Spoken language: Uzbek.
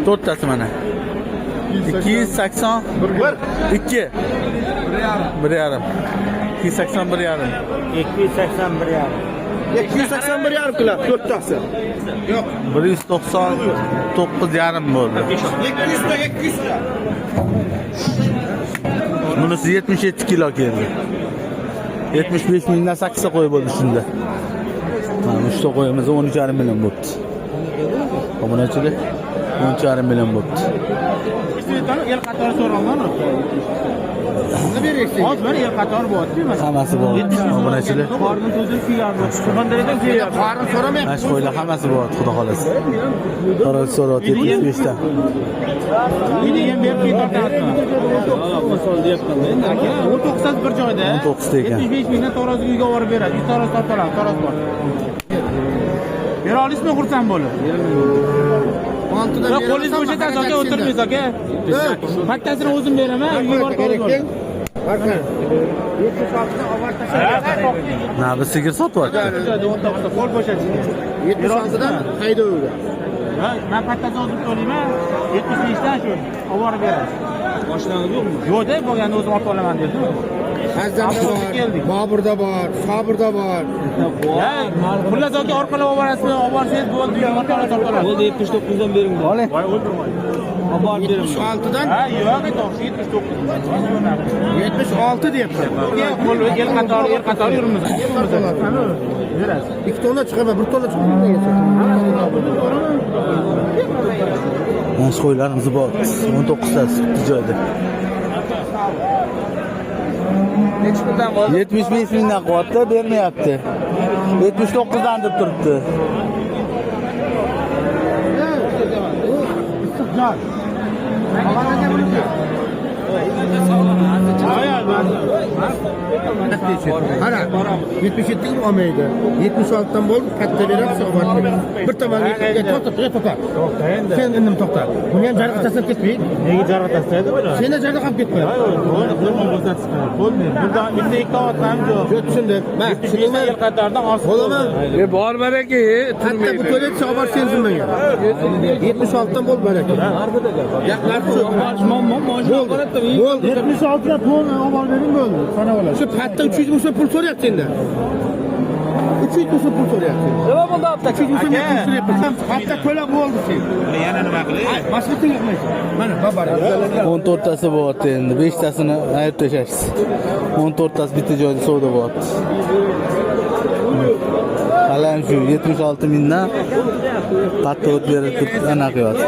to'rttasi mana 280 2 1,5 280 1,5 281,5 kilo to'rttasi. Yo'q. 199,5 bo'ldi. 200 ta. Bunisi 77 kilo keldi. 75 mingdan 8 ta qo'y bo'ldi shunda. Mana 3 ta qo'yimiz 13,5 million bo'ldi. Obunachilik 13,5 million bo'ldi. El qatori so'ralgan. Nima beraysiz? Hozir mana el qatori bo'lyapti. Hammasi bor. Obunachilik. Qorni so'zib kiyardi. Surxondaryodan kelyapti. Qorni so'ramayapti. Mana qo'ylar hammasi bor, xudo xolasa. Qaror so'rayapti 75 ta. Meni ham berib ketyaptimi? Misol deyapman. Aka, 19 bir joyda. 19 ta ekan. 75 mingdan taroziga uyga olib beradi. Taroz tortadi, taroz bor. Bera olasizmi xursand bo'lib? Oltidan qo'lingiz bo'shatasiz aka, o'tirmaysiz aka. Pattasini o'zim beraman, uyga borib olaman. Na, biz sigir sotyapti. Qo'l bo'shating. 76dan haydovga. Men pattasini o'zim to'layman. 75 dan shu olib borib berasiz. Boshlangiz yo'qmi? Yo'q-da, bo'lganda o'zim olib olaman dedim. Hazzam bor, Boburda bor, Sobirda bor. Xullas aka orqalab olib borasizmi? Olib borsangiz bo'ldi, orqalab tortoladi. Bo'ldi 79 dan bering. Oling. Voy o'ldirmang. Olib borib bering. 76 dan? Ha, yo'q, 79. 76 deyapman. Qo'l el qatori yurimiz. Berasiz. 2 tonna chiqaman, 1 tonna chiqaman. Mana qo'ylarimiz bor. 19 tasi joyda. 75 mingdan qilyapti, bermayapti. 79 dan deb turibdi. Qara, 77 ga olmaydi. 76 dan bo'ldi, katta berasiz, obordi. Bir tomonga to'xta. Sen endi to'xta. Buni ham jarqatasib ketmay. Nega jarqatasaydi bular? Seni jarqatib ketma. Bo'ldi. Burada bitta ikki otdan yo'q. Yo'q, tushundim. Men tushundim. El qatoridan orsiq bo'laman. Bor baraka, turmaydi. Bu to'let oborsangiz menga. 76 dan bo'ldi baraka. Yaqlarchi. Bo'ldi. 76 ga pul olib bering bo'ldi. Sana bo'ladi. Shu patda 300 ming so'm pul so'rayapti endi. 300 ming so'm pul so'rayapti. Nima bo'ldi apta? 300 ming so'm pul so'rayapti. Patda to'la bo'ldi sen. Yana nima qilay? Boshqa yo'qmaydi. Mana babar. 14 tasi bo'lyapti endi. 5 tasini ayirib tashlaysiz. 14 tasi bitta joyda savdo bo'lyapti. Hali ham shu 76 mingdan qattiq o'tib berib anaqa qilyapti.